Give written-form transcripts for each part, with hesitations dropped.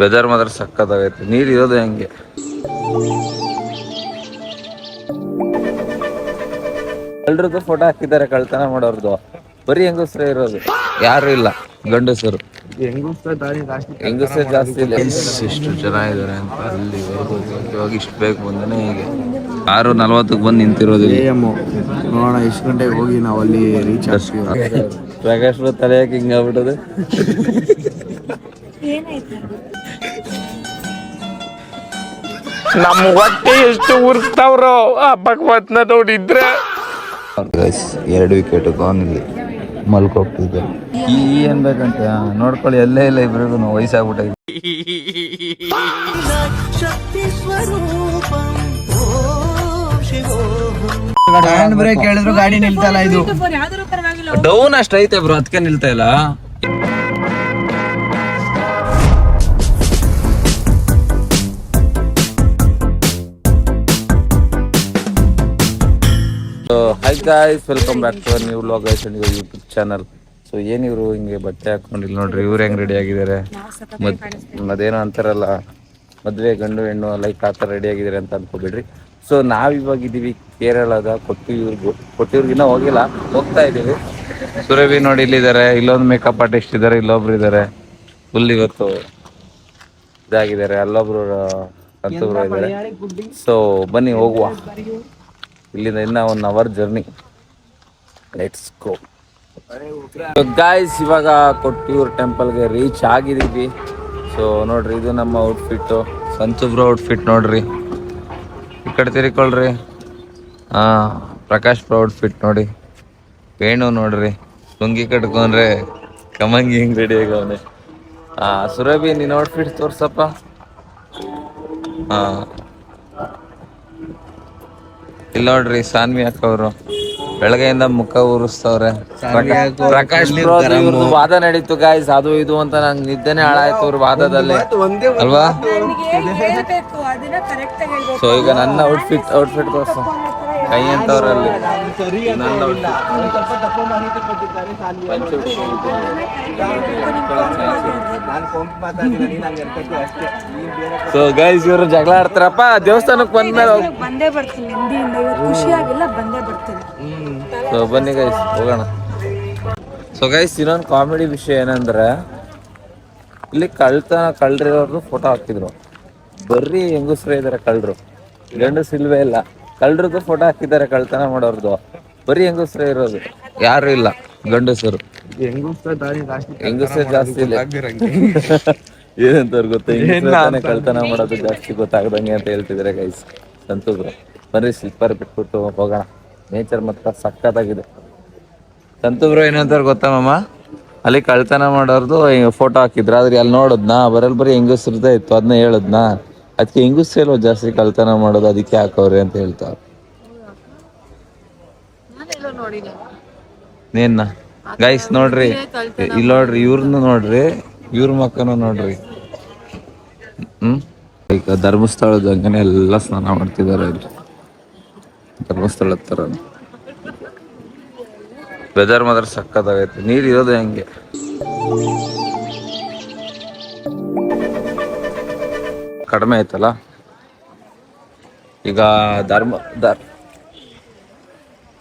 Weather ಮಾತ್ರ ಸಕ್ಕತ್ತಾಗೈತೆ. ನೀರು ಇರೋದು ಹೆಂಗೆ. ಎಲ್ರದ್ದು ಫೋಟೋ ಹಾಕಿದ್ದಾರೆ ಕಳ್ತನ ಮಾಡೋರ್ದು. ಬರೀ ಹೆಂಗಸ್ರೇ ಇರೋದು, ಯಾರು ಇಲ್ಲ ಗಂಡಸರು. ಹೆಂಗಸ್ರೇ ಜಾಸ್ತಿ ಇಲ್ಲ. ಎಷ್ಟು ಜನ ಇದ್ದಾರೆ ಅಂತ ಅಲ್ಲಿವರೆಗೂ ಇವಾಗ ಇಷ್ಟು ಬೇಗ ಬಂದನೆ. ಹೀಗೆ 6:40 ಬಂದು ನಿಂತಿರೋದಿಲ್ಲ. ನೋಡೋಣ ಎಷ್ಟು ಗಂಟೆಗೆ ಹೋಗಿ ನಾವು ಅಲ್ಲಿ ರೀಚ್ ಆಗ್ತೀವಿ. ಪ್ರಕಾಶ್ ತಲೆ ಯಾಕೆ ಹಿಂಗಾಗ್ಬಿಟ್ಟದೆ. ನಮ್ಮ ಹೊಟ್ಟೆ ಎಷ್ಟು ಉರ್ಸ್ತಾವ್ರೋ ಆ ಭಗವತ್ನ ನೋಡಿದ್ರೆ. 2 ವಿಕೆಟ್ ಗಾನ್ ಇಲ್ಲಿ ಮಲ್ಕೋಗ್ತಿದ್ದೆ. ಏನ್ ಬೇಕಂತ ನೋಡ್ಕೊಳ್ಳಿ. ಎಲ್ಲೇ ಇಲ್ಲ ಇಬ್ರಿಗೂ ವಯಸ್ಸಾಗ್ಬಿಟ್ಟೈತಿ. ಹ್ಯಾಂಡ್ ಬ್ರೇಕ್ ಹೇಳಿದ್ರು ಗಾಡಿ ನಿಲ್ತಾ ಇಲ್ಲ. ಇದು ಡೌನ್ ಅಷ್ಟ ಐತೆ ಬ್ರೋ, ಅದಕ್ಕೆ ನಿಲ್ತಾ ಇಲ್ಲ. Hi guys, welcome back to new vlog guys and YouTube channel. So ಏನಿವ್ರು ಹಿಂಗೆ ಬಟ್ಟೆ ಹಾಕೊಂಡಿಲ್ಲ ನೋಡ್ರಿ. ಇವ್ರು ಹೆಂಗ್ ರೆಡಿ ಆಗಿದ್ದಾರೆ. ಅದೇನೋ ಅಂತಾರಲ್ಲ, ಮದ್ವೆ ಗಂಡು ಹೆಣ್ಣು ಲೈಕ್ ಆ ಥರ ರೆಡಿ ಆಗಿದ್ದಾರೆ ಅಂತ ಅನ್ಕೋಬೇಡ್ರಿ. ಸೊ ನಾವಿವಾಗ ಇದೀವಿ ಕೇರಳದ ಕೊಟ್ಟಿಯೂರ್ಗಿನ್ನ ಹೋಗಿಲ್ಲ, ಹೋಗ್ತಾ ಇದೀವಿ. ಸುರಭಿ ನೋಡಿ ಇಲ್ಲಿದ್ದಾರೆ. ಇಲ್ಲೊಂದು ಮೇಕಪ್ ಆರ್ಟಿಸ್ಟ್ ಇದ್ದಾರೆ, ಇಲ್ಲೊಬ್ರು ಇದ್ದಾರೆ. ಫುಲ್ ಇವತ್ತು ಇದಾಗಿದ್ದಾರೆ. ಅಲ್ಲೊಬ್ರು ಅಂತೊಬ್ರು ಇದ್ದಾರೆ. ಸೊ ಬನ್ನಿ ಹೋಗುವ. ಇಲ್ಲಿಂದ ಇನ್ನ 1 hour journey. Let's go guys. ಇವಾಗ ಕೊಟ್ಟಿಯೂರ್ ಟೆಂಪಲ್ಗೆ ರೀಚ್ ಆಗಿದ್ದೀವಿ. ಸೊ ನೋಡ್ರಿ, ಇದು ನಮ್ಮ ಔಟ್ಫಿಟ್ಟು. ಸಂತುಬ್ರು ಔಟ್ಫಿಟ್ ನೋಡ್ರಿ. ಈ ಕಡೆ ತಿರ್ಕೊಳ್ರಿ. ಪ್ರಕಾಶ್ ಪ್ರೋ ಔಟ್ಫಿಟ್ ನೋಡಿ. ವೇಣು ನೋಡ್ರಿ, ಲುಂಗಿ ಕಟ್ಕೊಂಡ್ರೆ ಕಮಂಗಿ ಹಿಂಗ್ ರೆಡಿ ಆಗವನೆ. ಸುರಭಿ ನೀನ್ ಔಟ್ಫಿಟ್ ತೋರ್ಸಪ್ಪ. ಇಲ್ಲ ನೋಡ್ರಿ, ಸಾನ್ವಿ ಅಕ್ಕವರು ಬೆಳಗ್ಗೆಯಿಂದ ಮುಖ ಉರಿಸ್ತವ್ರೆ. ಪ್ರಕಾಶ್ ಪ್ರೋ ವಾದ ನಡೀತು ಗಾಯ್ಸ್, ಅದು ಇದು ಅಂತ ನಂಗೆ ನಿದ್ದೆನೆ ಹಾಳಾಯ್ತು ಅವ್ರ ವಾದದಲ್ಲಿ ಅಲ್ವಾ. ಸೊ ಈಗ ನನ್ನ ಔಟ್ಫಿಟ್ ತೋರ್ಸ ಕೈ ಅಂತವ್ರಲ್ಲಿ. ಸೊ ಗೈಸ್, ಇವರು ಜಗಳ ಆಡ್ತಾರಪ್ಪ. ದೇವಸ್ಥಾನಕ್ಕೆ ಬಂದೇ ಬರ್ತೀನಿ. ಸೊ ಬನ್ನಿ ಗೈಸ್, ಹೋಗೋಣ. ಸೊ ಗೈಸ್, ಇನ್ನೊಂದು ಕಾಮಿಡಿ ವಿಷಯ ಏನಂದ್ರೆ, ಇಲ್ಲಿ ಕಳ್ರಿರೋರ್ದು ಫೋಟೋ ಹಾಕಿದ್ರು. ಬರ್ರಿ ಹೆಂಗಸ್ರೇ ಇದಾರೆ ಕಳ್ರು, ಗಂಡಸಿಲ್ವೇ ಇಲ್ಲ. ಕಳ್ರದ್ದು ಫೋಟೋ ಹಾಕಿದ್ದಾರೆ ಕಳ್ತನ ಮಾಡೋರ್ದು. ಬರೀ ಹೆಂಗಸ್ರೇ ಇರೋದು, ಯಾರು ಇಲ್ಲ ಗಂಡಸರು. ಹೆಂಗಸ್ರೇ ಜಾಸ್ತಿ ಇಲ್ಲ. ಏನಂತವ್ರು ಗೊತ್ತ, ಕಳ್ತನ ಮಾಡೋದು ಜಾಸ್ತಿ ಗೊತ್ತಾಗದಂಗೆ ಅಂತ ಹೇಳ್ತಿದ್ದಾರೆ ಗೈಸ್. ಸಂತುಬ್ರು ಬರ್ರಿ, ಸ್ಲಿಪ್ಪರ್ ಬಿಟ್ಬಿಟ್ಟು ಹೋಗೋಣ. ನೇಚರ್ ಮಾತ್ರ ಸಕ್ಕತ್ತಾಗಿದೆ. ಸಂತುಬ್ರು ಏನಂತಾರೆ ಗೊತ್ತಾ ಮಾಮ, ಅಲ್ಲಿ ಕಳ್ತನ ಮಾಡೋರ್ದು ಫೋಟೋ ಹಾಕಿದ್ರು. ಆದ್ರೆ ಅಲ್ಲಿ ನೋಡೋದ್ನಾ ಬರೀ ಹೆಂಗಸ್ರದ್ದೇ ಇತ್ತು. ಅದನ್ನ ಹೇಳದ್ನಾ, ಅದಕ್ಕೆ ಹೆಂಗಸ್ರಲ್ವ ಜಾಸ್ತಿ ಕಳ್ತನ ಮಾಡೋದು, ಅದಕ್ಕೆ ಹಾಕವ್ರೆ ಅಂತ ಹೇಳ್ತಾರ. ನೇನ್ನ ಗೈಸ್ ನೋಡ್ರಿ, ಇಲ್ಲಿ ನೋಡ್ರಿ, ಇವ್ರನ್ನು ನೋಡ್ರಿ, ಇವ್ರ ಮಕ್ಕನು ನೋಡ್ರಿ. ಈಗ ಧರ್ಮಸ್ಥಳದ ಹಂಗನೆ ಎಲ್ಲ ಸ್ನಾನ ಮಾಡ್ತಿದ್ದಾರೆ ಇಲ್ಲಿ, ಧರ್ಮಸ್ಥಳದ ತರ. ವೆದರ್ ಮಾತ್ರ ಸಕ್ಕತ್ತಾಗೈತೆ. ನೀರ್ ಇರೋದು ಹೆಂಗೆ. ಕಡಿಮೆ ಆಯ್ತಲ್ಲ ಈಗ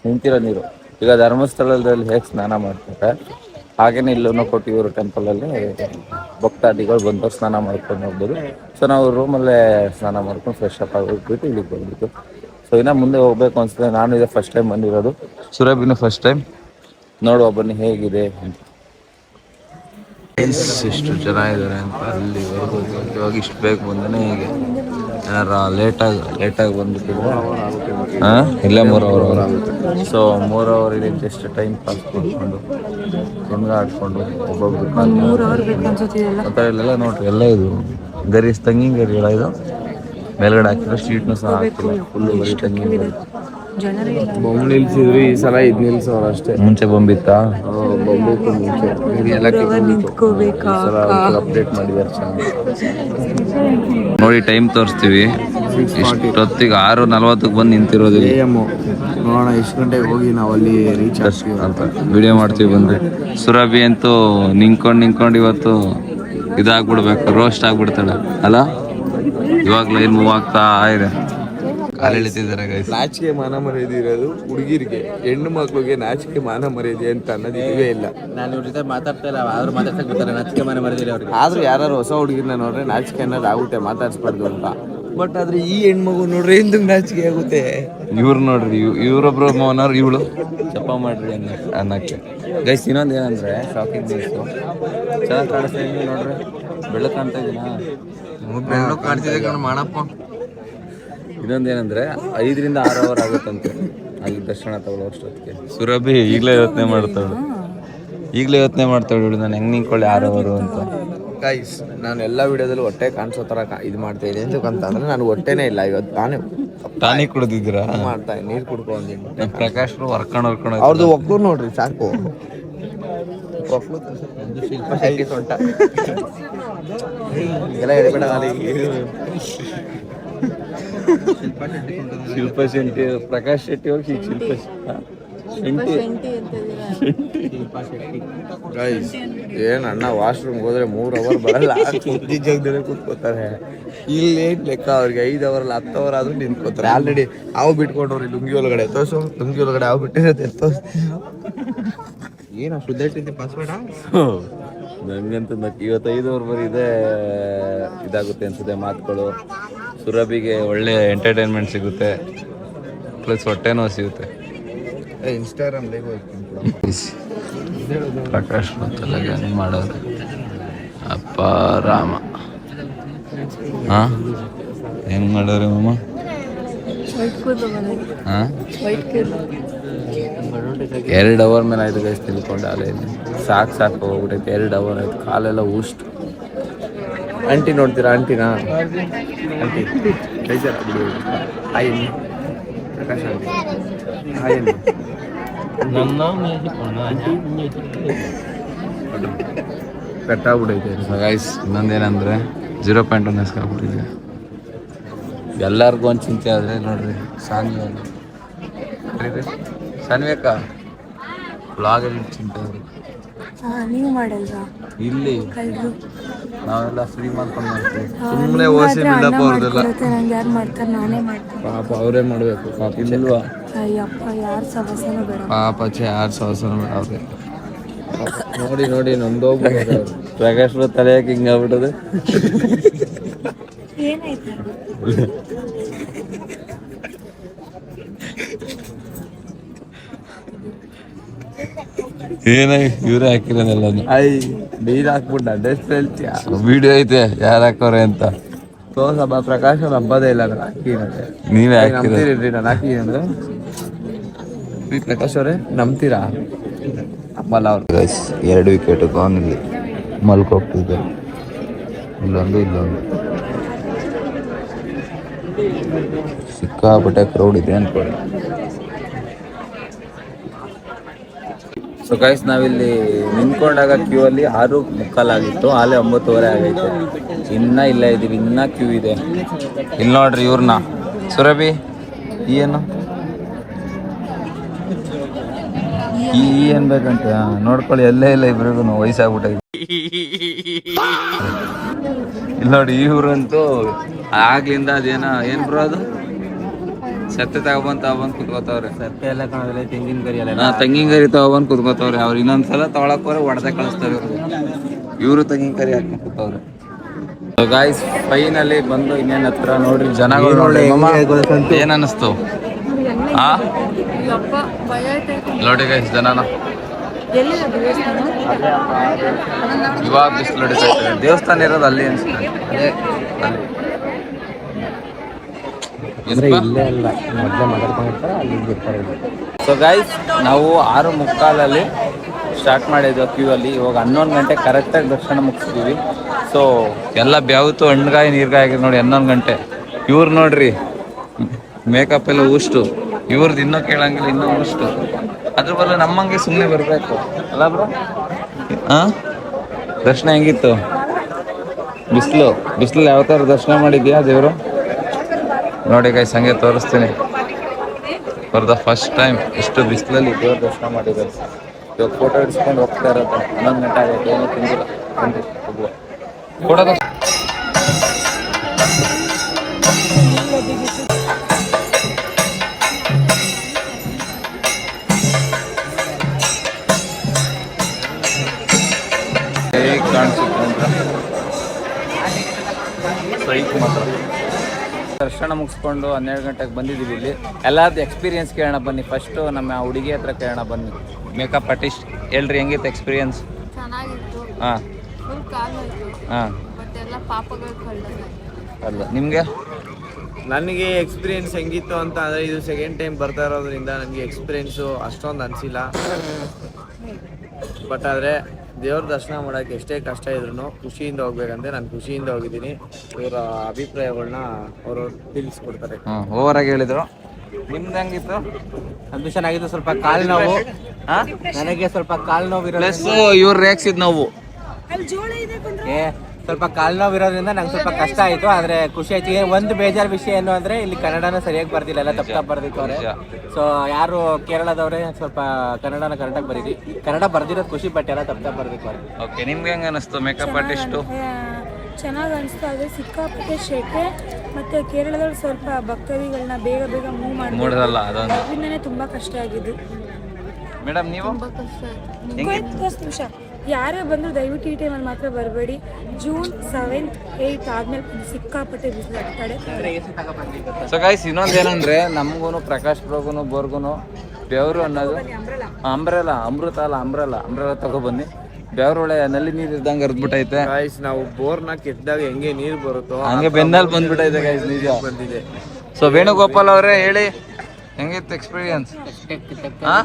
ನಿಂತಿರೋ ನೀರು. ಈಗ ಧರ್ಮಸ್ಥಳದಲ್ಲಿ ಹೇಗೆ ಸ್ನಾನ ಮಾಡ್ತಾರೆ ಹಾಗೇನೆ ಇಲ್ಲೂ ಕೊಟ್ಟಿಯೂರು ಟೆಂಪಲ್ ಅಲ್ಲಿ ಭಕ್ತಾದಿಗಳು ಬಂದು ಸ್ನಾನ ಮಾಡ್ಕೊಂಡು ಹೋಗ್ಬೋದು. ಸೊ ನಾವು ರೂಮಲ್ಲೇ ಸ್ನಾನ ಮಾಡ್ಕೊಂಡು ಫ್ರೆಶ್ ಅಪ್ ಆಗೋಗ್ಬಿಟ್ಟು ಇಲ್ಲಿಗೆ ಬಂದ್ಬಿಟ್ಟು. ಸೊ ಇನ್ನ ಮುಂದೆ ಹೋಗ್ಬೇಕು ಅನ್ಸುತ್ತೆ. ನಾನು ಇದೆ ಫಸ್ಟ್ ಟೈಮ್ ಬಂದಿರೋದು, ಸುರಭಿನೂ ಫಸ್ಟ್ ಟೈಮ್. ನೋಡುವ ಬನ್ನಿ ಹೇಗಿದೆ ಅಂತ. ಎಷ್ಟು ಜನ ಇದ್ದಾರೆ ಅಂತ ಅಲ್ಲಿವರೆಗೂ ಇವಾಗ ಇಷ್ಟು ಬೇಗ ಬಂದನೆ. ಹೀಗೆ ಏನಾರ ಲೇಟಾಗಿ ಬಂದ್ಬಿಟ್ಟಿದ್ರೆ ಇಲ್ಲೇ 3 ಅವರ್ ಆಗುತ್ತೆ. ಸೊ 3 ಅವರ್ ಇಲ್ಲಿ ಜಸ್ಟ್ ಟೈಮ್ ಪಾಸ್ ಮಾಡ್ಕೊಂಡು ಹೆಂಗ ಆಡ್ಕೊಂಡು ಒಬ್ಬೊಬ್ರು ಮತ್ತೆ ಇಲ್ಲೆಲ್ಲ ನೋಡ್ರಿ, ಎಲ್ಲ ಇದು ಗರಿ ತಂಗಿನ ಗರಿ ಎಲ್ಲ ಇದು ಮೇಲ್ಗಡೆ ಹಾಕಿರೋ ಶೀಟ್ನು ಸಹ ಹಾಕಿಲ್ಲ. ಫುಲ್ಲು ಗರಿ ತಂಗಿನ ಗರಿ. ಬೊಂಬ್ ನಿಲ್ಸಿದ್ರು ಈ ಸಲ ಇದ್ ನಿಲ್ಸೋರು ಅಷ್ಟೇ. ಮುಂಚೆ ಬೊಂಬಿತ್ತಾ? ಬೊಂಬಿತ್ತು ಮುಂಚೆ. ಅಪ್ಡೇಟ್ ಮಾಡಿದ್ದಾರೆ ಚೆನ್ನಾಗಿ. ನೋಡಿ ಟೈಮ್ ತೋರಿಸ್ತೀವಿ. ಇಷ್ಟೊತ್ತಿಗೆ 6:40 ಬಂದು ನಿಂತಿರೋದಿಲ್ಲ. ನೋಡೋಣ ಎಷ್ಟು ಗಂಟೆಗೆ ಹೋಗಿ ನಾವು ಅಲ್ಲಿ ರೀಚ್ ಆಗ್ತೀವಿ ಅಂತ ವಿಡಿಯೋ ಮಾಡ್ತೀವಿ ಬಂದು. ಸುರಭಿ ಅಂತೂ ನಿಂತ್ಕೊಂಡು ಇವತ್ತು ಇದಾಗ್ಬಿಡ್ಬೇಕು, ರೋಸ್ಟ್ ಆಗ್ಬಿಡ್ತಾಳೆ ಅಲ್ಲ. ಇವಾಗ ಲೈನ್ ಮೂವ್ ಆಗ್ತಾ ಇದೆ. ಕಾಲು ಎಳಿತಿದ್ದಾರೆ ಗೈಸ್. ನಾಚಿಕೆ ಮಾನ ಮರ್ಯಾದೆ ಇರೋದು ಹುಡುಗಿರಿಗೆ, ಹೆಣ್ಣು ಮಕ್ಳಿಗೆ ನಾಚಿಕೆ ಮಾನ ಮರ್ಯಾದೆ ಅಂತ ಅನ್ನೋದು ಇಲ್ಲವೇ ಇಲ್ಲ. ನಾನು ಇವ್ರ ಜೊತೆ ಮಾತಾಡ್ತಾ ಇಲ್ಲ, ಆದ್ರೂ ಮಾತಾಡ್ತಾ ಬಿಡ್ತಾರೆ, ನಾಚಿಕೆ ಮನೆ ಮರೆದಿಲ್ಲ ಅವ್ರಿಗೆ. ಆದ್ರೂ ಯಾರು ಹೊಸ ಹುಡುಗಿರ್ನ ನೋಡ್ರೆ ನಾಚಿಕೆ ಅನ್ನೋದು ಆಗುತ್ತೆ, ಮಾತಾಡ್ಸ್ಬಾರ್ದು ಅಂತ. ಬಟ್ ಆದ್ರೆ ಈ ಹೆಣ್ಮಗು ನೋಡ್ರಿ ಎಂದಕ್ಕೆ ನಾಚಿಕೆ ಆಗುತ್ತೆ. ಇವ್ರು ನೋಡ್ರಿ, ಇವ್ರೊಬ್ರು ಮೋನವ್ರು, ಇವಳು ಚಪ್ಪ ಮಾಡ್ರಿ ಅನ್ನಕ್ಕೆ ಗೈಸ್. ಇನ್ನೊಂದು ಏನಂದ್ರೆ ಶಾಕಿಂಗ್ ನ್ಯೂಸು, ಚೆನ್ನಾಗಿ ಕಾಣಿಸ್ತಾ ಇದೀನಿ ನೋಡ್ರಿ, ಬೆಳಕು ಕಾಣ್ತಾ ಇದೀನಾ? ಬೆಣ್ಣು ಕಾಣ್ತಿದೆ ಕಣ ಮಾಡಪ್ಪ. ಇನ್ನೊಂದು ಏನಂದ್ರೆ 5 ರಿಂದ 6 ಅವರ್ ಆಗುತ್ತಂತೆ ಅಲ್ಲಿ ದರ್ಶನ ತಗೊಳ್ಳೋ ಅಷ್ಟೊತ್ತಿಗೆ. ಸುರಭಿ ಈಗಲೇ ಯೋಚನೆ ಮಾಡ್ತಾಳು ನಾನು ಹೆಂಗ್ ನಿಂತ್ಕೊಳ್ಳಿ 6 ಅವರು ಅಂತ. ಗೈಸ್, ನಾನು ಎಲ್ಲ ವಿಡಿಯೋದಲ್ಲೂ ಹೊಟ್ಟೆ ಕಾಣಿಸೋ ಥರ ಇದು ಮಾಡ್ತಾ ಇದ್ದೀನಿ. ఎందుకంತಂದ್ರೆ ನಾನು ಹೊಟ್ಟೆನೇ ಇಲ್ಲ ಇವತ್ತು. ನಾನೇ ಟಾನಿಕ್ ಕುಡಿದಿದ್ದೀರಾ? ಮಾಡ್ತಾ ನೀರು ಕುಡ್ಕೊಂಡಿದ್ದೀನಿ. ಪ್ರಕಾಶ್ ವರ್ಕೊಂಡು ಅವ್ರದ್ದು ಒಕ್ಕೂರು ನೋಡ್ರಿ ಸಾಕು. ಶಿಲ್ಪ ಶೆಟ್ಟಿ ಸೊಂಟ ಎಲ್ಲ ಹೇಳ್ಬೇಡ. ಶಿಲ್ಪ ಶೆಟ್ಟಿ, ಪ್ರಕಾಶ್ ಶೆಟ್ಟಿ ಅವ್ರಿಗೆ ಶಿಲ್ಪ ಶೆಟ್ಟಿ. ಗೈಸ್, ಏನ್ ಅಣ್ಣ ವಾಶ್ರೂಮ್ಗೆ ಹೋದ್ರೆ 3 ಅವರ್ ಬರಲ್ಲ, ಕುದ್ದಿ ಜಾಗದಲ್ಲೇ ಕೂತ್ಕೋತಾರೆ. ಇಲ್ಲಿ ಲೆಕ್ಕ ಅವ್ರಿಗೆ 5 ಅವರ್ 10 ಅವರ್ ಆದ್ರೂ ನಿಂತ್ಕೋತಾರೆ. ಆಲ್ರೆಡಿ ಹಾವು ಬಿಟ್ಕೊಂಡ್ರಿ ಲುಂಗಿ ಒಳಗಡೆ. ತೋರ್ಸು, ಲುಂಗಿ ಒಳಗಡೆ ಹಾವು ಬಿಟ್ಟಿರುತ್ತೆ. ಏನು ಶುದ್ಧ ಇಟ್ಟಿದ್ದೆ ಪಾಸ್ವರ್ಡ? ನಂಗಂತೂ ಇವತ್ತು 5 ಅವರ್ ಬರೀ ಇದಾಗುತ್ತೆ ಅನ್ಸುತ್ತೆ ಮಾತುಗಳು. ಸುರಭಿಗೆ ಒಳ್ಳೆ ಎಂಟರ್ಟೈನ್ಮೆಂಟ್ ಸಿಗುತ್ತೆ, ಪ್ಲಸ್ ಹೊಟ್ಟೆನೂ ಸಿಗುತ್ತೆ. ಇನ್ಸ್ಟಾಗ್ರಾಮ್ ಲೈವ್ ಪ್ರಕಾಶ್ ಗೊತ್ತಲ್ಲ ಹೆಂಗ್ ಮಾಡೋದು. ಅಪ್ಪ ರಾಮ, ಹೆಂಗ್ ಮಾಡೋರಿ ಮಮ್ಮ? 2 ಅವರ್ ಮೇಲೆ ಆಯ್ತು ಗೈಸ್ ತಿಳ್ಕೊಂಡು. ಅಲ್ಲೇ ಸಾಕು ಹೋಗ್ಬಿಟ್ಟೈತೆ. 2 ಅವರ್ ಆಯ್ತು, ಕಾಲೆಲ್ಲ ಊಷ್ಟು. ಆಂಟಿ ನೋಡ್ತೀರಾ? ಆಂಟಿನಾ? ಆಂಟಿ ಬೇಜಾರ ಬಿಡಿ. ಹಾಯ್ ಅನ್ನಿ ಪ್ರಕಾಶ್ ಆಂಟಿ. ಹಾಯ್ ಅನ್ನಿ. ಕಟ್ಟಾಗ್ಬಿಡೈತೆ ಗೈಸ್. ಇನ್ನೊಂದೇನಂದ್ರೆ 0.1 ಎಸ್ಕಾಗ್ಬಿಟ್ಟಿದೆ. ಎಲ್ಲರಿಗೂ ಒಂದು ಚಿಂತೆ ಆದರೆ ನೋಡ್ರಿ, ಸಾನ್ವಿಕ ಬ್ಲಾಗಲ್ಲಿ ಚಿಂತೆ ಅವರು ನೀವು ಮಾಡಲ್ವಾ? ಇಲ್ಲಿ ಕಲ್ರು ನಾವೆಲ್ಲ ಫ್ರೀ ಮಾಡ್ಕೊಂಡು ಮಾಡ್ತೀವಿ. ಸುಮ್ಮನೆ ಓಸಿ ಬಿಲ್ಡಪ್ ಅವ್ರದೆಲ್ಲ. ನಂಗೆ ಯಾರು ಮಾಡ್ತಾರೆ? ನಾನೇ ಮಾಡ್ತೀನಿ. ಪಾಪ ಅವರೇ ಮಾಡಬೇಕು. ಪಾಪ ಇಲ್ವಾ? ಅಯ್ಯಪ್ಪ, ಯಾರು ಸವಸನೂ ಬೇಡ. ಪಾಪಚ್ಚೆ ಯಾರು ಸವಸನ ಬೇಡ ಅವ್ರೆ. ನೋಡಿ ನೊಂದೋಗ್ಬಿಟ್ಟು ಪ್ರಕಾಶ್ ತಲೆ ಯಾಕೆ ಹಿಂಗಾಗ್ಬಿಟ್ಟದೆ? ಏನಾಯ್ತು? ಏನಾಗಿ ಇವರೇ ಹಾಕಿರೋದೆಲ್ಲ ನೀರು ಹಾಕ್ಬಿಟ್ಟು ಅಡ್ರೆಸ್ ಹೇಳ್ತೀಯ? ವಿಡಿಯೋ ಐತೆ ಯಾರು ಹಾಕೋರೆ ಅಂತ. ತೋರ್ಸಬ್ಬ. ಪ್ರಕಾಶ್ ಅವ್ರು ಹಬ್ಬದೇ ಇಲ್ಲ ಹಾಕಿ. ನೀವೇ ಹಾಕಿರೋದು. ನಂಬ್ತೀರಿ ನಾನು ಹಾಕಿ ಅಂದ್ರೆ? ಪ್ರಕಾಶ್ ಅವರೇ ನಂಬ್ತೀರಾ? ಅಮ್ಮಲ್ಲ ಅವ್ರು. 2 ವಿಕೆಟ್ ಗಾನ್. ಇಲ್ಲಿ ಮಲ್ಕೋಗ್ತಿದ್ದಾರೆ, ಇಲ್ಲೊಂದು ಸಿಕ್ಕಾಪಟ್ಟೆ ಕ್ರೌಡ್ ಇದೆ ಅನ್ಕೊಳ್ಳಿ. ಸೊ ಗೈಸ್, ನಾವಿಲ್ಲಿ ನಿಂತ್ಕೊಂಡಾಗ ಕ್ಯೂ ಅಲ್ಲಿ 6:45 ಆಗಿತ್ತು, ಆಲೇ 9:30 ಆಗೈತೆ. ಇನ್ನೂ ಇಲ್ಲ ಇದೀವಿ, ಇನ್ನೂ ಕ್ಯೂ ಇದೆ. ಇಲ್ಲಿ ನೋಡ್ರಿ ಇವ್ರನ್ನ, ಸುರಭಿ ಏನು ಏನ್ ಬೇಕಂತ ನೋಡ್ಕೊಳ್ಳಿ. ಎಲ್ಲೇ ಇಲ್ಲ ಇಬ್ರಿಗೂ ವಯಸ್ಸಾಗ್ಬಿಟ್ಟೈತಿ. ಇಲ್ಲಿ ನೋಡಿ ಇವ್ರಂತೂ ಆಗ್ಲಿಂದ ಅದೇನ ಏನ್ ಬ್ರೋ ಅದು ಸತ್ತೆ ತಗೊಬಂದು ಕುತ್ಕೋತಾವ್ರೆ. ಸತ್ತೆ ಎಲ್ಲ ಕಾಣೋದಿಲ್ಲ, ತೆಂಗಿನಕಾರಿ ಎಲ್ಲ. ತೆಂಗಿನಕಾರಿ ತಗೊಬಂದು ಕುತ್ಕೋತಾವ್ರೆ. ಅವ್ರು ಇನ್ನೊಂದ್ಸಲ ತಗೊಳಕ್ ಹೋದ್ರೆ ಹೊಡೆದೇ ಕಳಿಸ್ತಾರೆ ಇವರು ತೆಂಗಿನಕಾರಿ ಹಾಕಿ ಕೂತವ್ರೆ. ಗಾಯ್ಸ್, ಫೈನಲಿ ಬಂದು ಇನ್ನೇನ್ ಹತ್ರ ನೋಡ್ರಿ ಜನಗಳು ನೋಡಿ. ಏನ್ ಅನ್ನಿಸ್ತು? ನೋಡಿ ಗೈಸ್ ಜನನ ಇವಾಗ ಬಿಸಿಲು ಹೊಡಿತಾ ಇದ್ದಾರೆ. ದೇವಸ್ಥಾನ ಇರೋದು ಅಲ್ಲಿ ಅನ್ಸುತ್ತೆ. ಸೊ ಗೈಸ್, ನಾವು 6:45 ಸ್ಟಾರ್ಟ್ ಮಾಡಿದ್ವಿ ಕ್ಯೂ ಅಲ್ಲಿ. ಇವಾಗ 11 ಗಂಟೆ ಕರೆಕ್ಟಾಗಿ ದರ್ಶನ ಮುಗಿಸ್ತೀವಿ. ಸೊ ಎಲ್ಲ ಬ್ಯಾವತ್ತು ಹಣ್ಣುಗಾಯಿ ನೀರ್ಗಾಯಿ ಆಗಿದೆ ನೋಡಿ. 11 ಗಂಟೆ. ಇವ್ರು ನೋಡ್ರಿ ಮೇಕಪ್ ಎಲ್ಲ ಊಷ್ಟು, ಇವ್ರದ್ದು ಇನ್ನೂ ಕೇಳಂಗಿಲ್ಲ, ಇನ್ನೂ ಊಷ್ಟು. ಅದ್ರ ಬದಲು ನಮ್ಮಂಗೆ ಸುಮ್ಮನೆ ಬರಬೇಕು ಅಲ್ಲ ಬ್ರೋ? ದರ್ಶನ ಹೆಂಗಿತ್ತು? ಬಿಸಿಲು ಯಾವ ಥರ ದರ್ಶನ ಮಾಡಿದ್ಯಾ ದೇವರು? ನೋಡಿ ಗೈಸ್, ಹಂಗೆ ತೋರಿಸ್ತೀನಿ. ಫಾರ್ ದ ಫಸ್ಟ್ ಟೈಮ್ ಇಷ್ಟು ಬಿಸಿಲಲ್ಲಿ ದೇವ್ರ ದರ್ಶನ ಮಾಡಿದ್ದಾರೆ. ಇವಾಗ ಫೋಟೋ ಹಿಡಿಸ್ಕೊಂಡು ಹೋಗ್ತಾ ಇರೋದು 11 ಗಂಟೆ ಆಗುತ್ತೆ, ಏನೂ ತಿಂದಿಲ್ಲ. ಬನ್ನಿ ಹೋಗುವ. ಫೋಟೋ ಹೇಗೆ ಕಾಣಿಸುತ್ತೆ ಅಂತ ಸೈಕ್ ಮಾತ್ರ. ದರ್ಶನ ಮುಗಿಸ್ಕೊಂಡು 12 ಗಂಟೆಗೆ ಬಂದಿದ್ದೀವಿ. ಇಲ್ಲಿ ಎಲ್ಲಾರ್ದು ಎಕ್ಸ್ಪೀರಿಯನ್ಸ್ ಕೇಳೋಣ ಬನ್ನಿ. ಫಸ್ಟು ನಮ್ಮ ಹುಡುಗಿ ಹತ್ರ ಕೇಳೋಣ ಬನ್ನಿ. ಮೇಕಪ್ ಆರ್ಟಿಸ್ಟ್ ಹೇಳ್ರಿ, ಹೆಂಗಿತ್ತು ಎಕ್ಸ್ಪೀರಿಯನ್ಸ್? ಚೆನ್ನಾಗಿತ್ತು. ಹಾಂ ಫುಲ್ ಕಾಲು ಆಯಿತು. ಹಾಂ ಬಟ್ ಎಲ್ಲ ಪಾಪಗಳು ಕಳ್ದಾರೆ. ಅಲ್ಲ ನಿಮಗೆ? ನನಗೆ ಎಕ್ಸ್ಪೀರಿಯನ್ಸ್ ಹೆಂಗಿತ್ತು ಅಂತ ಅಂದರೆ ಇದು ಸೆಕೆಂಡ್ ಟೈಮ್ ಬರ್ತಾ ಇರೋದ್ರಿಂದ ನನಗೆ ಎಕ್ಸ್ಪೀರಿಯೆನ್ಸು ಅಷ್ಟೊಂದು ಅನಿಸಿಲ್ಲ. ಬಟ್ ಆದರೆ ದೇವ್ರ ದರ್ಶನ ಮಾಡೋಕ್ಕೆ ಎಷ್ಟೇ ಕಷ್ಟ ಇದ್ರೂ ಖುಷಿಯಿಂದ ಹೋಗ್ಬೇಕಂತೆ ನಾನು ಖುಷಿಯಿಂದ ಹೋಗಿದ್ದೀನಿ. ಇವರ ಅಭಿಪ್ರಾಯಗಳನ್ನ ಅವರು ತಿಳಿಸ್ಕೊಡ್ತಾರೆ. ಓವರಾಗಿ ಹೇಳಿದ್ರು. ನಿಮ್ದು ಹೆಂಗಿತ್ತು? ಅದು ಚೆನ್ನಾಗಿತ್ತು. ಸ್ವಲ್ಪ ಕಾಲು ನೋವು, ನನಗೆ ಸ್ವಲ್ಪ ಕಾಲು ನೋವು ಪ್ಲಸ್ ಇವ್ರು ರೇಗ್ಸಿದ್ ನೋವು. ಸ್ವಲ್ಪ ಕಾಲು ನೋವು ಇರೋದ್ರಿಂದ ನಂಗೆ ಸ್ವಲ್ಪ ಕಷ್ಟ ಆಯಿತು. ಆದರೆ ಖುಷಿ ಆಯ್ತು. ಒಂದು ಬೇಜಾರು ವಿಷಯ ಏನು ಅಂದರೆ ಇಲ್ಲಿ ಕನ್ನಡನ ಸರಿಯಾಗಿ ಬರ್ದಿಲ್ಲ, ಎಲ್ಲ ತಪ್ಪು ಬರ್ದಿತ್ತವ್ರೆ. ಸೊ ಯಾರು ಕೇರಳದವ್ರೆ ಸ್ವಲ್ಪ ಕನ್ನಡನ ಕರೆಕ್ಟಾಗಿ ಬರೀರಿ. ಕನ್ನಡ ಬರ್ದಿರೋದು ಖುಷಿ, ಬಟ್ ಎಲ್ಲ ತಪ್ಪು ಬರ್ದಿತ್ತವ್ರೆ. ಓಕೆ, ನಿಮ್ಗೆ ಹೆಂಗೆ ಅನಿಸ್ತು ಮೇಕಪ್ ಆರ್ಟಿಸ್ಟು? ಚೆನ್ನಾಗಿ ಅನಿಸ್ತಾ ಇದೆ. ಸಿಕ್ಕಾಪಟ್ಟೆ ಶೆಕೆ ಮತ್ತು ಕೇರಳದವ್ರು ಸ್ವಲ್ಪ ಭಕ್ತಾದಿಗಳನ್ನ ಬೇಗ ಬೇಗ ಮೂವ್ ಮೂಡಲ್ಲ ಅದೊಂದು. ಅದರಿಂದನೇ ತುಂಬ ಕಷ್ಟ ಆಗಿದ್ದು. ಮೇಡಮ್ ನೀವು? ತುಂಬ ಕಷ್ಟ ಆಯಿತು. 10 ನಿಮಿಷ ಯಾರೇ ಬಂದರೂ ದಯವಿಟ್ಟು ಈ ಟೈಮಲ್ಲಿ ಮಾತ್ರ ಬರಬೇಡಿ. ಜೂನ್ 7th 8th ಆದ್ಮೇಲೆ ಸಿಕ್ಕಾಪಟ್ಟೆ ಬಿಸಿಲು ಆಗ್ತಾಳೆ. ಸೊ ಗೈಸ್, ಇನ್ನೊಂದು ಏನಂದ್ರೆ ನಮಗೂ ಪ್ರಕಾಶ್ ಬ್ರೋಗುನು ಬೋರ್ಗುನು ಬೆವರು ಅನ್ನೋದು ಅಂಬ್ರೆಲ್ಲ ತಗೊಬನ್ನಿ. ಬೆವರೊಳೆ ನಲ್ಲಿ ನೀರು ಇದ್ದಂಗೆ ಹರಿದ್ಬಿಟ್ಟೈತೆ. ಗೈಸ್ ನಾವು ಬೋರ್ನ ಕೆತ್ತಿದಾಗ ಹೆಂಗೆ ನೀರು ಬರುತ್ತೋ ಹಂಗೆ ಬೆನ್ನಲ್ಲಿ ಬಂದ್ಬಿಟ್ಟೈತೆ ಗೈಸ್, ನಿಜ ಬಂದಿದೆ. ಸೊ ವೇಣುಗೋಪಾಲ್ ಅವರೇ ಹೇಳಿ, ಹೆಂಗಿತ್ತು ಎಕ್ಸ್ಪೀರಿಯನ್ಸ್?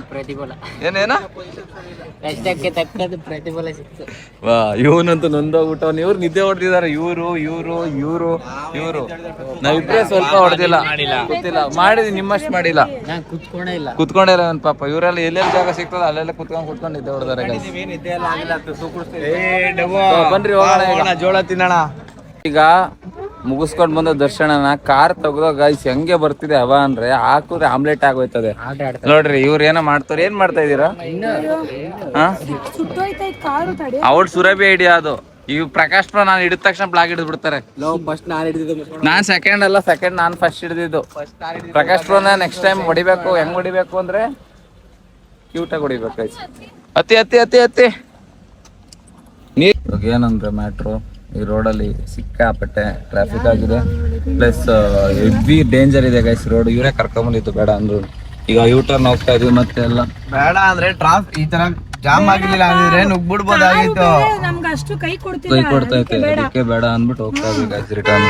ಪ್ರತಿಫಲ ಏನೇನು ಕಷ್ಟಕ್ಕೆ ತಕ್ಕದ ಪ್ರತಿಫಲ ಸಿಕ್ತು. ವಾ, ಇವನಂತೂ ನೊಂದೋಗ್ಬಿಟ್ಟವನು. ಇವ್ರು ನಿದ್ದೆ ಹೊಡೆದಿದ್ದಾರೆ. ಇವರು ನಾವಿಬ್ರೇ ಸ್ವಲ್ಪ ಹೊಡೆದಿಲ್ಲ, ಗೊತ್ತಿಲ್ಲ ಮಾಡಿದ್ವಿ, ನಿಮ್ಮಷ್ಟು ಮಾಡಿಲ್ಲ. ನಾನು ಕುತ್ಕೊಂಡೇ ಇಲ್ಲ ಅವನ್ ಪಾಪ. ಇವರೆಲ್ಲ ಎಲ್ಲೆಲ್ಲಿ ಜಾಗ ಸಿಗ್ತದ ಅಲ್ಲೆಲ್ಲ ಕುತ್ಕೊಂಡು ನಿದ್ದೆ ಹೊಡೆದಾರೆ. ಬನ್ರಿ ಹೋಗೋಣ, ಜೋಳ ತಿನ್ನೋಣ. ಈಗ ಮುಗಿಸ್ಕೊಂಡು ಬಂದ ದರ್ಶನನ ಕಾರ್ ತೆಗ್ದೋ ಗೈಸ್ ಹೆಂಗೆ ಬರ್ತಿದೆ ಹವಾ ಅಂದ್ರೆ ಹಾಕಿದ್ರೆ ಆಮ್ಲೆಟ್ ಆಗೋಯ್ತದೆ. ನೋಡ್ರಿ ಇವ್ರು ಏನೋ ಮಾಡ್ತಾರೆ. ಏನ್ ಮಾಡ್ತಾ ಇದೀರಾ? ಅವ್ಳು ಸುರಭಿ ಐಡಿಯಾ ಅದು. ಇವ್ ಪ್ರಕಾಶ್ ಪ್ರೋ ನಾನು ಹಿಡಿದ ತಕ್ಷಣ ಬ್ಲಾಗ್ ಹಿಡಿದು ಬಿಡ್ತಾರೆ. ನಾನ್ ಸೆಕೆಂಡ್ ಅಲ್ಲ, ನಾನು ಫಸ್ಟ್ ಹಿಡಿದಿದ್ದು. ಪ್ರಕಾಶ್ ಪ್ರೋನ ನೆಕ್ಸ್ಟ್ ಟೈಮ್ ಹೊಡಿಬೇಕು. ಹೆಂಗ್ ಹೊಡಿಬೇಕು ಅಂದ್ರೆ ಕ್ಯೂಟಾಗಿ ಹೊಡಿಬೇಕು ಗೈಸ್. ಅತಿ ನೀರ್ ಏನಂದ್ರೆ ಮ್ಯಾಟ್ರು, ಈ ರೋಡಲ್ಲಿ ಸಿಕ್ಕಾಪಟ್ಟೆ ಟ್ರಾಫಿಕ್ ಆಗಿದೆ. ಪ್ಲಸ್ ಹೆವಿ ಡೇಂಜರ್ ಇದೆ ಗೈಸ್ ರೋಡ್. ಇವರೇ ಕರ್ಕೊಂಬಂದಿತ್ತು ಬೇಡ ಅಂದ್ರು. ಈಗ ಯೂಟರ್ನ್ ಹೋಗ್ತಾ ಇದೀವಿ ಮತ್ತೆ ಎಲ್ಲ. ಬೇಡ ಅಂದ್ರೆ ಟ್ರಾಫಿಕ್ ಈ ತರ ಜಾಮ್ ಆಗಿರ್ಲಿಲ್ಲ ಅಂದ್ರೆ ನುಗ್ಬಿಡ್ಬೋದಾಗಿತ್ತು. ನಮ್ಗೆ ಅಷ್ಟು ಕೈ ಕೊಡ್ತಾ ಇತ್ತು, ಅದಕ್ಕೆ ಬೇಡ ಅಂದ್ಬಿಟ್ಟು ಹೋಗ್ತಾ ಇದೀವಿ ಗೈಸ್ ರಿಟರ್ನ್.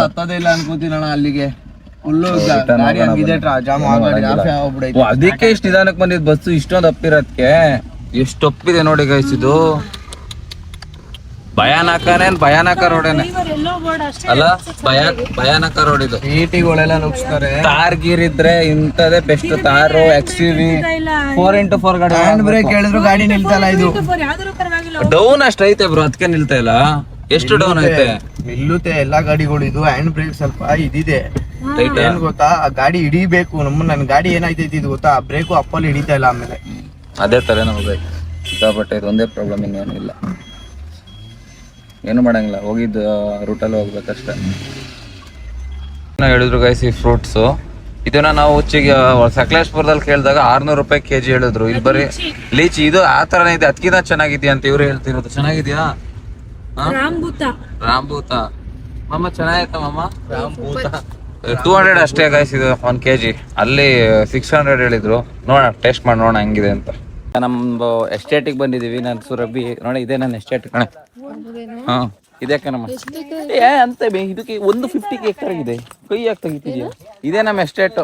ಹತ್ತದೇ ಇಲ್ಲ ಅನ್ಕೋತೀನಣ್ಣ ಅಲ್ಲಿಗೆ. ಫುಲ್ಲು ಗಾಡಿ ಹಂಗಿದೆ, ಜಾಮ್ ಆಗ್ಬಿಡೈತೆ. ಅದಕ್ಕೆ ಇಷ್ಟು ನಿಧಾನಕ್ಕೆ ಬಂದಿದ್ದು ಬಸ್ಸು. ಇಷ್ಟೊಂದು ಅಪ್ಪಿರೋದಕ್ಕೆ ಎಷ್ಟು ಅಪ್ಪಿದೆ ನೋಡಿ ಗೈಸ್. ಇದು ಭಯಾನಕ ರೋಡೇನೆ ಅಲ್ಲ, ಭಯಾನಕ ರೋಡ್ ಇದು. ಈಟಿಗಳೆಲ್ಲ ನುಗ್ಸ್ತಾರೆ. ತಾರ್ ಗೀರ್ ಇದ್ರೆ ಇಂಥದೇ ಬೆಸ್ಟ್. ತಾರು XUV 4x4 ಗಾಡಿ. ಹ್ಯಾಂಡ್ ಬ್ರೇಕ್ ಹೇಳಿದ್ರು ಗಾಡಿ ನಿಲ್ತಲ್ಲ. ಇದು ಡೌನ್ ಅಷ್ಟು ಐತೆ ಬ್ರೋ, ಅದಕ್ಕೆ ನಿಲ್ತಾ ಇಲ್ಲ. ಎಷ್ಟು ಡೌನ್ ಐತೆ? ನಿಲ್ಲುತ್ತೆ ಎಲ್ಲಾ ಗಾಡಿಗಳು. ಇದು ಹ್ಯಾಂಡ್ ಬ್ರೇಕ್ ಸ್ವಲ್ಪ ಇದಿದೆ. ಏನ್ ಗೊತ್ತಾ, ಆ ಗಾಡಿ ಹಿಡಿಬೇಕು. ನನ್ ಗಾಡಿ ಏನಾಯ್ತೈತಿ ಇದು ಗೊತ್ತಾ, ಬ್ರೇಕು ಅಪ್ಪಲ್ಲಿ ಹಿಡಿತಾ ಇಲ್ಲ. ಆಮೇಲೆ ಅದೇ ತರ ನಮಗೆ ಸಿಕ್ಕಾಪಟ್ಟೆ. ಇದು ಒಂದೇ ಪ್ರಾಬ್ಲಮ್, ಇನ್ನೇನು ಇಲ್ಲ. ಏನು ಮಾಡಂಗಿಲ್ಲ, ಹೋಗಿದ್ದು ರೂಟಲ್ಲಿ ಹೋಗ್ಬೇಕಷ್ಟೆ. ಹೇಳಿದ್ರು ಗೈಸ್ ಈ ಫ್ರೂಟ್ಸು ಇದನ್ನ ನಾವು ಸಕಲೇಶ್ಪುರದಲ್ಲಿ ಕೇಳಿದಾಗ 600 ರೂಪಾಯಿ kg ಹೇಳಿದ್ರು. ಇಲ್ಲಿ ಬರೀ ಲೀಚಿ ಇದು ಆ ತರನೇ ಇದೆ, ಅದಕ್ಕಿಂತ ಚೆನ್ನಾಗಿದ್ಯಾ ಅಂತ ಇವ್ರು ಹೇಳ್ತಿರೋದು. ಚೆನ್ನಾಗಿದ್ಯಾ ರಾಂಬೂತ ಮಮ್ಮ? ಚೆನ್ನಾಗಿತ್ತ ಮಮ್ಮ? ರಾಂಬೂತ 200 ಅಷ್ಟೇ ಗೈಸ್ ಇದು 1 kg. ಅಲ್ಲಿ 600 ಹೇಳಿದ್ರು. ನೋಡೋಣ, ಟೇಸ್ಟ್ ಮಾಡಿ ನೋಡೋಣ ಹೆಂಗಿದೆ ಅಂತ. ನಮ್ದು ಎಸ್ಟೇಟಿಗೆ ಬಂದಿದೀವಿ. ನಾನು ಸುರಭಿ ನೋಡಿ, ಇದೇ ನನ್ನ ಎಸ್ಟೇಟ್ ಕಣೆ. ಹಾ, ಇದೇ ಕಣಮ್ಮ. ಅಂತ ಇದಕ್ಕೆ 150 ಎಕರೆ ಇದೆ. ಕೈ ಯಾಕೆ ತೆಗಿತಿದ್ಯಾ? ಇದೇ ನಮ್ಮ ಎಸ್ಟೇಟ್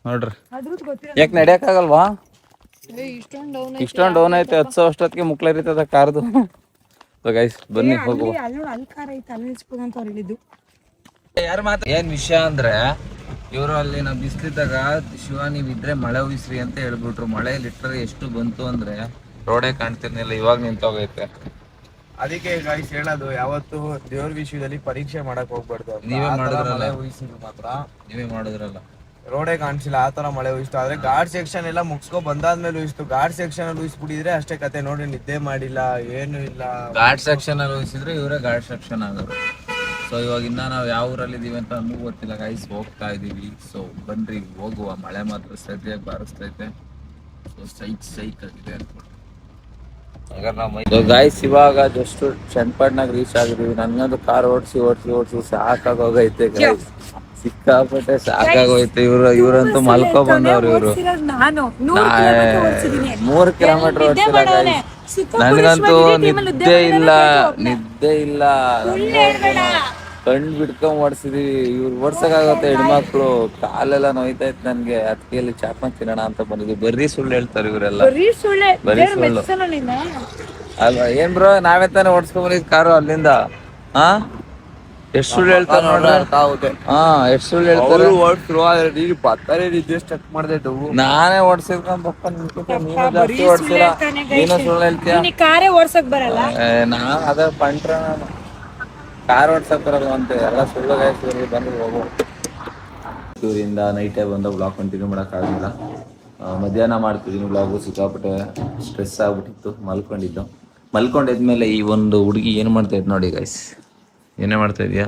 ನೋಡ್ರಿ. ಯಾಕೆ ನಡೆಯಕ್ಕಾಗಲ್ವಾ? ಇಷ್ಟೊಂದು ಡೌನ್ ಐತೆ. 10 ಅಷ್ಟೊತ್ತಿಗೆ ಮುಕ್ಳರಿತದ ಕಾರ್ದು. ಗೈಸ್ ಬನ್ನಿ ಹೋಗುವ. ಏನ್ ವಿಷಯ ಅಂದ್ರೆ ಇವರು ಅಲ್ಲಿ ನಾವು ಬಿಸ್ಲಿದ್ದಾಗ ಶಿವ ನೀವಿದ್ರೆ ಮಳೆ ಉಯಿಸ್ರಿ ಅಂತ ಹೇಳ್ಬಿಟ್ರು. ಮಳೆ ಲಿಟ್ರಲಿ ಎಷ್ಟು ಬಂತು ಅಂದ್ರೆ ರೋಡೇ ಕಾಣ್ತಿರ್ಲಿಲ್ಲ. ಇವಾಗ ನಿಂತೋಗೈತೆ. ಅದಕ್ಕೆ ಗೈಸ್ ಹೇಳೋದು, ಯಾವತ್ತು ದೇವ್ರ ವಿಷಯದಲ್ಲಿ ಪರೀಕ್ಷೆ ಮಾಡಕ್ ಹೋಗ್ಬಾರ್ದು. ನೀವೇ ಮಾಡಿದ್ರಲ್ಲ, ಉಯಿಸಿದ್ರು ಮಾತ್ರ ನೀವೇ ಮಾಡಿದ್ರಲ್ಲ. ರೋಡೇ ಕಾಣಿಸಿಲ್ಲ ಆ ತರ ಮಳೆ ಉಯಿಸ್ತು. ಆದ್ರೆ ಘಾಟ್ ಸೆಕ್ಷನ್ ಎಲ್ಲ ಮುಗಿಸ್ಕೊ ಬಂದಾದ್ಮೇಲೆ ಉಯಿಸ್ತು. ಘಾಟ್ ಸೆಕ್ಷನ್ ಅಲ್ಲಿ ಉಯಿಸ್ಬಿಟ್ಟಿದ್ರೆ ಅಷ್ಟೇ ಕತೆ. ನೋಡಿ ನಿದ್ದೆ ಮಾಡಿಲ್ಲ, ಏನು ಇಲ್ಲ. ಘಾಟ್ ಸೆಕ್ಷನ್ ಅಲ್ಲಿ ಉಳಿಸಿದ್ರೆ ಇವರೇ ಘಾಟ್ ಸೆಕ್ಷನ್ ಆಗೋರು. ಸೊ ಇವಾಗ ಇನ್ನ ನಾವು ಯಾವ ಊರಲ್ಲಿದ್ದೀವಿ ಅಂತ ನಮಗೂ ಗೊತ್ತಿಲ್ಲ ಗೈಸ್. ಹೋಗ್ತಾ ಇದೀವಿ. ಸೊ ಬನ್ರಿ ಹೋಗುವ. ಮಳೆ ಮಾತ್ರ ಸರಿಯಾಗಿ ಬಾರಿಸ್ತೈತೆ. ಸೊ ಸೈಕ್ ಆಗಿದೆ ಅನ್ಕೊಂಡು ಗೈಸ್ ಇವಾಗ ಜಸ್ಟ್ ಚನ್ನಪಟ್ಟಣಕ್ಕೆ ರೀಚ್ ಆಗಿದೀವಿ. ನನ್ನದು ಕಾರ್ ಓಡಿಸಿ ಸಾಕಾಗೋಗೈತೆ ಗೈಸ್. ಸಿಕ್ಕಾಪಟ್ಟೆ ಸಾಕಾಗೋಯ್ತು. ಇವ್ರಂತೂ ಮಲ್ಕೊ ಬಂದವ್ರು. ಇವರು ನಾನು 3 ಕಿಲೋಮೀಟರ್ ಓಡಿಸಿಲ್ಲ ಗೈಸ್. ನನಗಂತೂ ನಿದ್ದೆ ಇಲ್ಲ. ಕಣ್ಣು ಬಿಡ್ಕೊಂಡ್ ಓಡಿಸಿದೀವಿ. ಇವ್ರು ಓಡ್ಸಕ್ಕಾಗತ್ತೆ ಹೆಣ್ಮಕ್ಳು. ಕಾಲೆಲ್ಲ ನೋಯ್ತಾ ಇತ್ತು ನನ್ಗೆ. ಅದಕ್ಕೆ ಇಲ್ಲಿ ಚಾಕ್ನ ತಿನ್ನೋಣ ಅಂತ ಬಂದಿದ್ವಿ. ಬರೀ ಸುಳ್ಳು ಹೇಳ್ತಾರೆ ಇವರೆಲ್ಲ. ಬರೀ ಸುಳ್ಳು ಅಲ್ವಾ? ಏನ್ ಬ್ರೋ, ನಾವೇ ತಾನೇ ಓಡಿಸ್ಕೊಂಡ್ ಬಂದಿದ್ ಕಾರು ಅಲ್ಲಿಂದ. ಹಾ, ಎಷ್ಟು ಸುಳ್ಳು ಹೇಳ್ತಾರೆ ನೋಡ್ರಿ. ಎಷ್ಟು ಸುಳ್ಳು ಹೇಳ್ತಾರೆ. ಚೆಕ್ ಮಾಡಿದೆ. ನಾನೇ ಓಡಿಸಿದ್ಕೊಂಬಪ್ಪ. ನೀನು ಜಾಸ್ತಿ ಓಡಿಸಿಲ್ಲ. ನೀನು ಸುಳ್ಳು ಹೇಳ್ತೀಯ. ಕಾರೇ ಓಡ್ಸಕ್ ಬರಲ್ಲ. ನಾ ಅದ ಪಂಟ್ರ ನಾನು ಕಾರ್ ಓಡ್ಸಕ್ ಬರಲ್ಲ ಅಂತ ಎಲ್ಲ ಸುಳ್ಳು ಗಾಯಸಿ ಬಂದು ಹೋಗೋ. ಇವರಿಂದ ನೈಟೇ ಬಂದು ಬ್ಲಾಗ್ ಕಂಟಿನ್ಯೂ ಮಾಡೋಕ್ಕಾಗಲಿಲ್ಲ. ಮಧ್ಯಾಹ್ನ ಮಾಡ್ತಿದ್ದೀನಿ ಬ್ಲಾಗು. ಸಿಕ್ಕಾಪಟ್ಟೆ ಸ್ಟ್ರೆಸ್ ಆಗ್ಬಿಟ್ಟಿತ್ತು. ಮಲ್ಕೊಂಡಿದ್ಮೇಲೆ ಈ ಒಂದು ಹುಡುಗಿ ಏನು ಮಾಡ್ತಾ ಇದ್ ನೋಡಿ ಗೈಸ್. ಏನೇ ಮಾಡ್ತಾ ಇದೀಯಾ?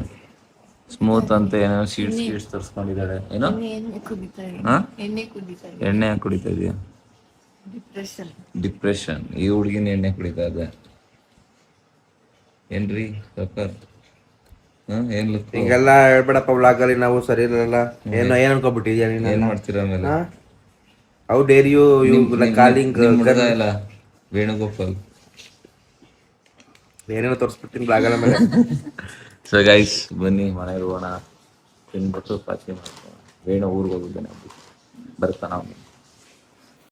ಸ್ಮೂತ್ ಅಂತ ಏನೋ ಸೀಡ್ಸ್ ತರಿಸ್ಕೊಂಡಿದ್ದಾಳೆ. ಏನೋ ಎಣ್ಣೆ ಕುಡಿತಾ ಇದೀಯಾ? ಡಿಪ್ರೆಷನ್. ಈ ಹುಡುಗಿನ ಎಣ್ಣೆ ಕುಡಿತಾ ಇದೆ ಏನ್ರಿ ಸಕ್ಕರ್? ಏನ್ ಹಿಂಗೆಲ್ಲ ಹೇಳ್ಬೇಡಪ್ಪ ಬ್ಲಾಗ್ ಅಲ್ಲಿ. ನಾವು ಸರಿ ಇರಲ್ಲ. ಏನ್ ಅನ್ಕೋಬಿಟ್ಟಿದ್ಯಾ ನೀನು? ಏನ್ ಮಾಡ್ತೀರಾ ಆಮೇಲೆ? ಹೌ ಡೇರ್ ಯು ಕಾಲಿಂಗ್ ಇಲ್ಲ ವೇಣುಗೋಪಾಲ್ ಏನೇನೋ ತೋರಿಸ್ಬಿಡ್ತೀನಿ ಬ್ಲಾಗ್ ಅಲ್ಲ ಮೇಲೆ. ಸೊ ಗೈಸ್ ಬನ್ನಿ ಮನೆಗೆ ಹೋಗೋಣ. ತಿನ್ಬಿಟ್ಟು ಪಾರ್ಟಿ ಮಾಡ್ಕೊಂಡು ವೇಣು ಊರಿಗೆ ಹೋಗಿದ್ದಾನೆ. ಬರ್ತಾನ ಅವ್ನು.